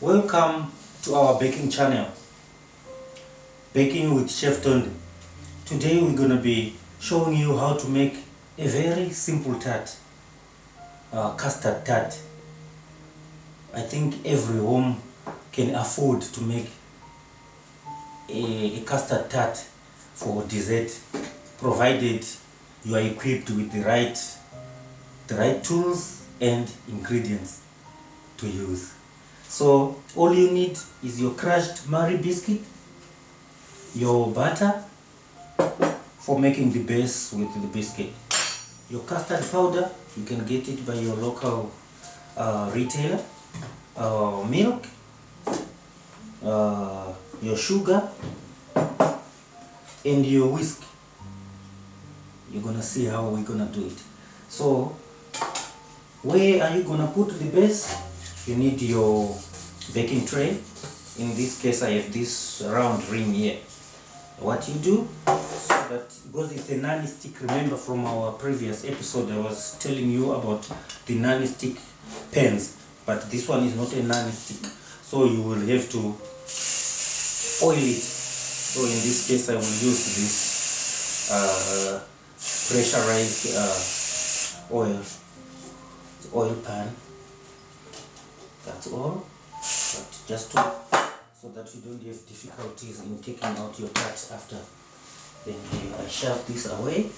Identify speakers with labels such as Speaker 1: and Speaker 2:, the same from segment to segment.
Speaker 1: Welcome to our baking channel, Baking with Chef Tony. Today we're going to be showing you how to make a very simple tart, custard tart. I think every home can afford to make a custard tart for dessert, provided you are equipped with the right tools and ingredients to use. So all you need is your crushed Marie biscuit, your butter for making the base with the biscuit, your custard powder, you can get it by your local retailer, milk, your sugar, and your whisk. You're gonna see how we're gonna do it. So where are you gonna put the base? You need your baking tray. In this case I have this round ring here. What you do, so that because it's a non-stick, remember from our previous episode I was telling you about the non-stick pans, but this one is not a non-stick, so you will have to oil it. So in this case I will use this pressurized oil pan. That's all, but just so that you don't have difficulties in taking out your parts after. Then I shove this away.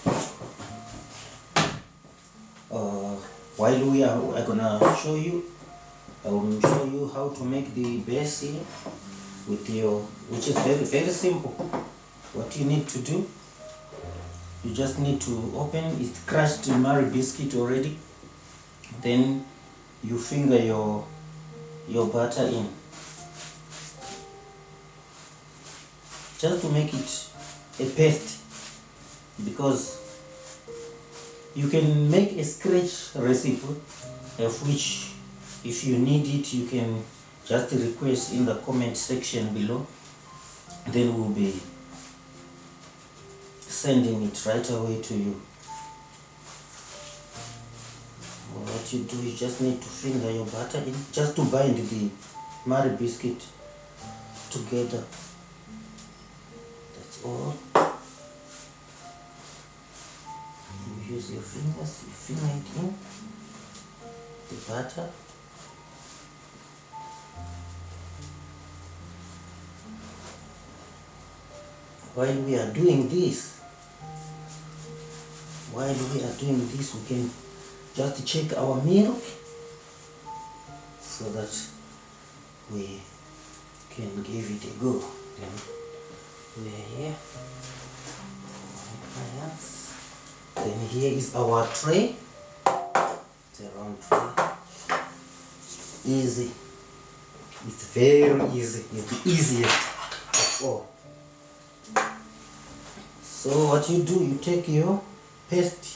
Speaker 1: While we are gonna show you, I will show you how to make the base here with your, which is very simple. What you need to do, you just need to open it, crushed Marie biscuit already. Then you finger your butter in, just to make it a paste, because you can make a scratch recipe, of which if you need it you can just request in the comment section below, then we'll be sending it right away to you. What you do, you just need to finger your butter in, just to bind the Marie biscuit together. That's all. You use your fingers, you finger it in the butter. While we are doing this, we can just check our milk so that we can give it a go. Then we are here. Then here is our tray. It's a round tray. Easy. It's very easy. It's the easiest of all. So what you do, you take your paste.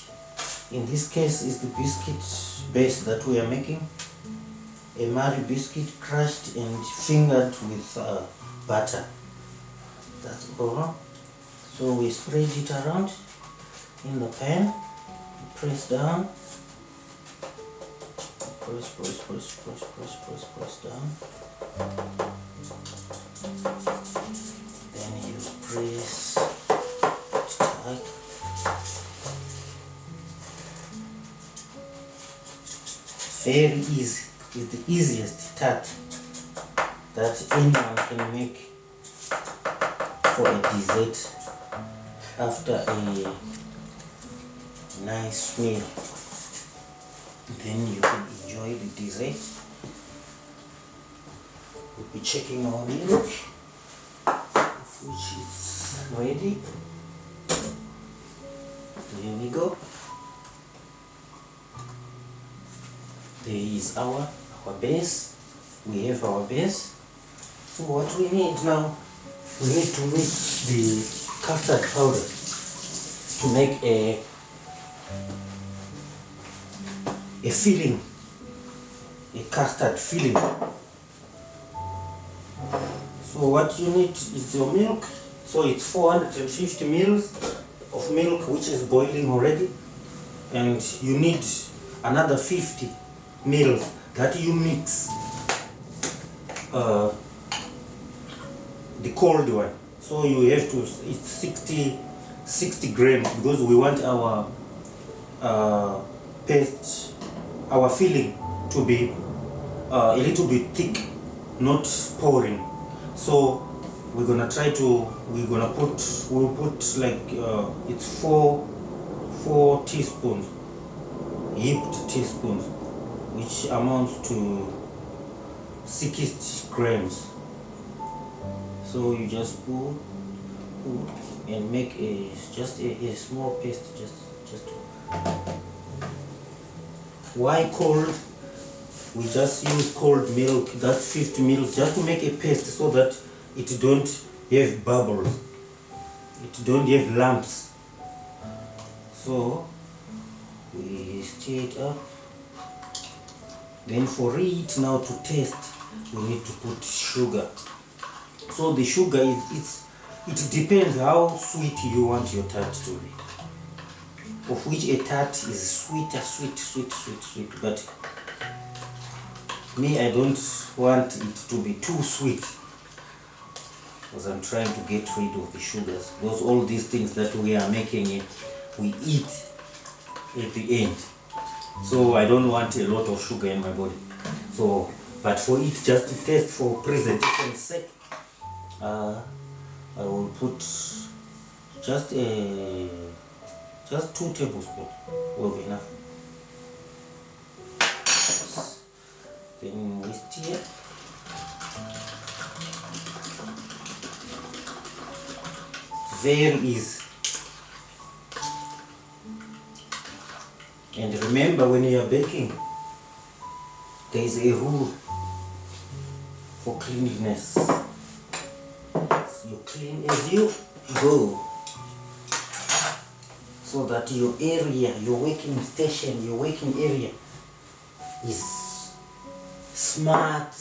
Speaker 1: In this case is the biscuit base that we are making. A Marie biscuit crushed and fingered with butter. That's all. So we spread it around in the pan. Press down. Press down. Then you press it tight. Very easy. It's the easiest tart that anyone can make for a dessert after a nice meal. Then you can enjoy the dessert. We'll be checking our milk, which is ready. There we go. There is our base. We have our base. So what we need now, we need to mix the custard powder to make a filling, a custard filling. So what you need is your milk. So it's 450 mils of milk, which is boiling already, and you need another 50 mils that you mix the cold one. So you have to, it's 60 grams, because we want our paste, our filling to be a little bit thick, not pouring. So we're gonna we'll put like it's four teaspoons, heaped teaspoons, which amounts to 60 grams. So you just put and make just a small paste, just why cold? We just use cold milk, that's 50 ml, just to make a paste, so that it don't have bubbles, it don't have lumps. So we stir it up. Then for it now to taste, we need to put sugar. So the sugar it depends how sweet you want your tart to be. Of which a tart is sweet, but me, I don't want it to be too sweet, because I'm trying to get rid of the sugars, because all these things that we are making, we eat at the end. So I don't want a lot of sugar in my body. So, but for it just to taste, for presentation's sake, I will put just 2 tablespoons will be enough. Then we stir. Very easy. And remember, when you are baking, there is a rule for cleanliness. So you clean as you go, so that your area, your working station, your working area is smart,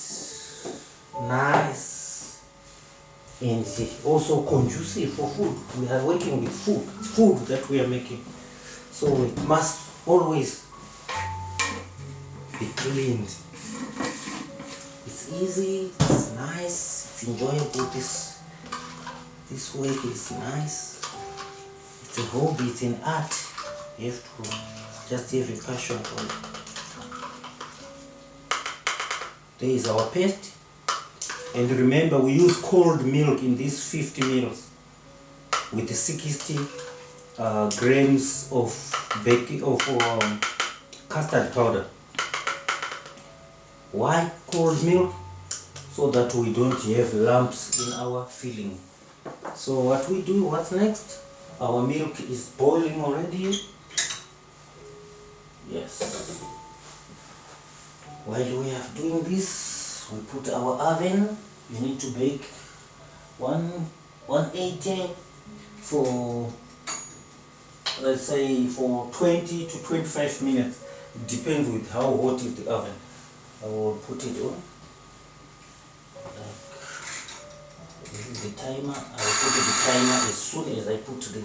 Speaker 1: nice, and also conducive for food. We are working with food that we are making, so it must always be cleaned. It's easy, it's nice, it's enjoyable. This work is nice. It's a hobby, it's an art. You have to just have a passion for it. There is our paste. And remember, we use cold milk in these 50 ml with the 60 grams of custard powder. Why cold milk? So that we don't have lumps in our filling. So what we do, what's next? Our milk is boiling already. Yes. While we are doing this, we put our oven. You need to bake 180 for, let's say, for 20 to 25 minutes. It depends with how hot is the oven. I will put it on. This is the timer. I will put the timer as soon as I put the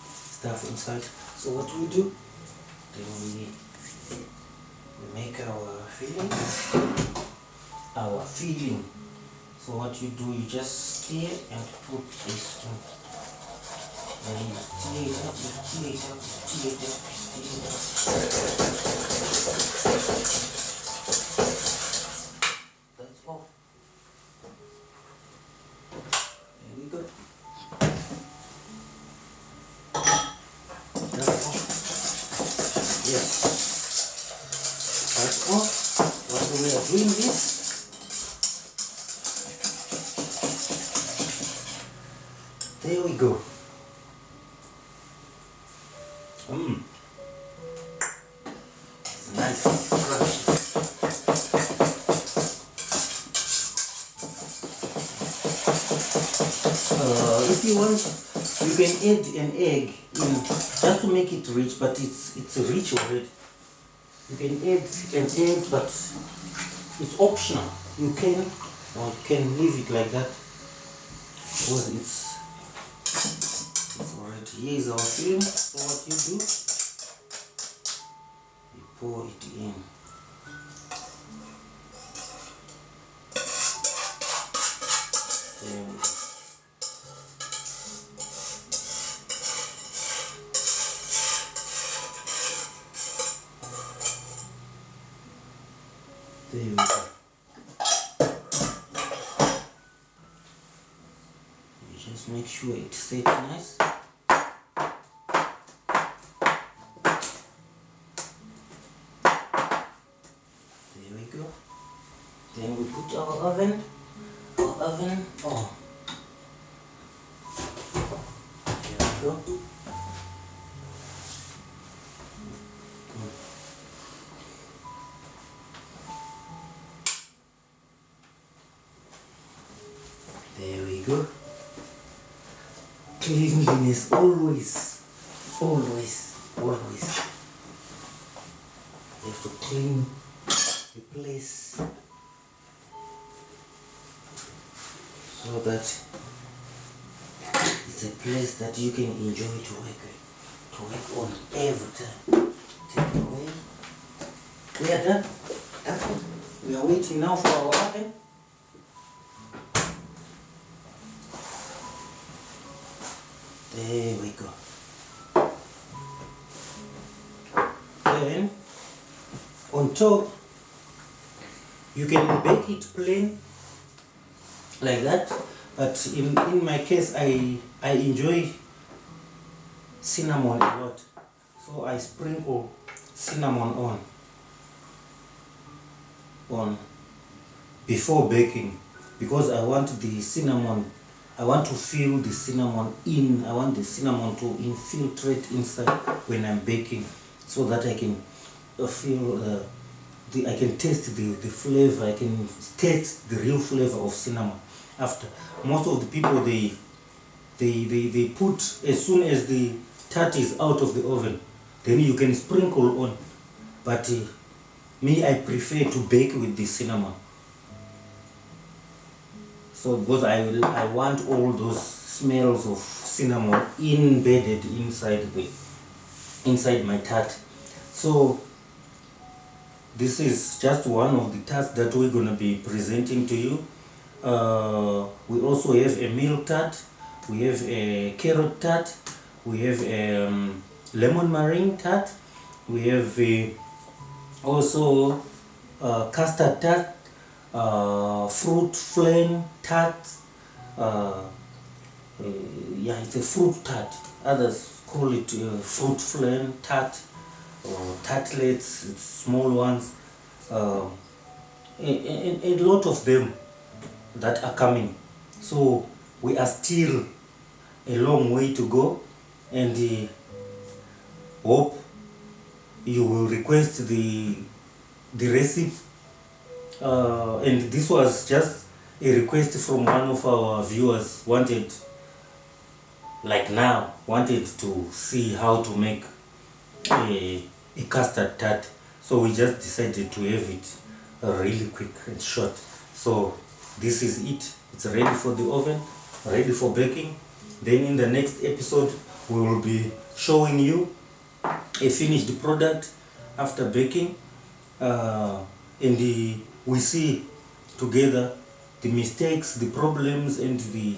Speaker 1: stuff inside. So what we do, then we make our filling. So what you do, you just stir and put this on. Then you stir it up, you stir it up. That's all. There we go. That's all. Yes. That's all. What we are doing this. There we go. It's nice and crunchy. If you want, you can add an egg in just to make it rich, but it's rich already. You can add an egg, but it's optional. You can, or you can leave it like that, because it's already. Here is our filling. So what you do, you pour it in. There we go. You just make sure it sets nice. There we go. Then we put our oven on. There we go. There we go. Cleanliness always. You have to clean the place so that it's a place that you can enjoy to work on every time. Take it away. We are done. We are waiting now for our oven. There we go. Then on top you can bake it plain like that, but in my case I enjoy cinnamon a lot, so I sprinkle cinnamon on before baking, because I want the cinnamon, I want to feel the cinnamon in, I want the cinnamon to infiltrate inside when I'm baking, so that I can feel I can taste the flavor, I can taste the real flavor of cinnamon. After most of the people they put, as soon as the tart is out of the oven, then you can sprinkle on, but me, I prefer to bake with the cinnamon. So because I want all those smells of cinnamon embedded inside my tart. So this is just one of the tarts that we're going to be presenting to you. We also have a milk tart, we have a carrot tart, we have a lemon meringue tart, we have also custard tart, fruit flan tart. Yeah, it's a fruit tart. Others call it fruit flan tart or tartlets, it's small ones. A lot of them that are coming. So we are still a long way to go, and hope you will request the recipe. And this was just a request from one of our viewers, wanted to see how to make a custard tart. So we just decided to have it really quick and short. So this is it. It's ready for the oven, ready for baking. Then in the next episode we will be showing you a finished product after baking, and we see together the mistakes, the problems, and the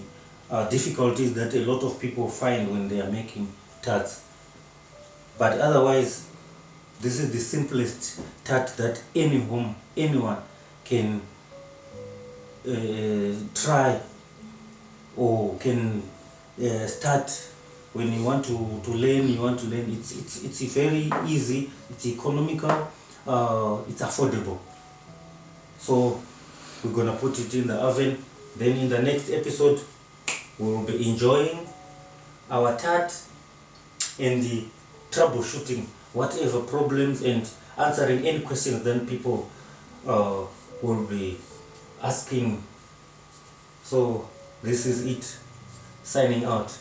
Speaker 1: difficulties that a lot of people find when they are making tarts. But otherwise, this is the simplest tart that anyone can try or can start. When you want to learn, it's very easy, it's economical, it's affordable. So we're gonna put it in the oven. Then in the next episode we will be enjoying our tart and the troubleshooting whatever problems and answering any questions that people will be asking. So this is it, signing out.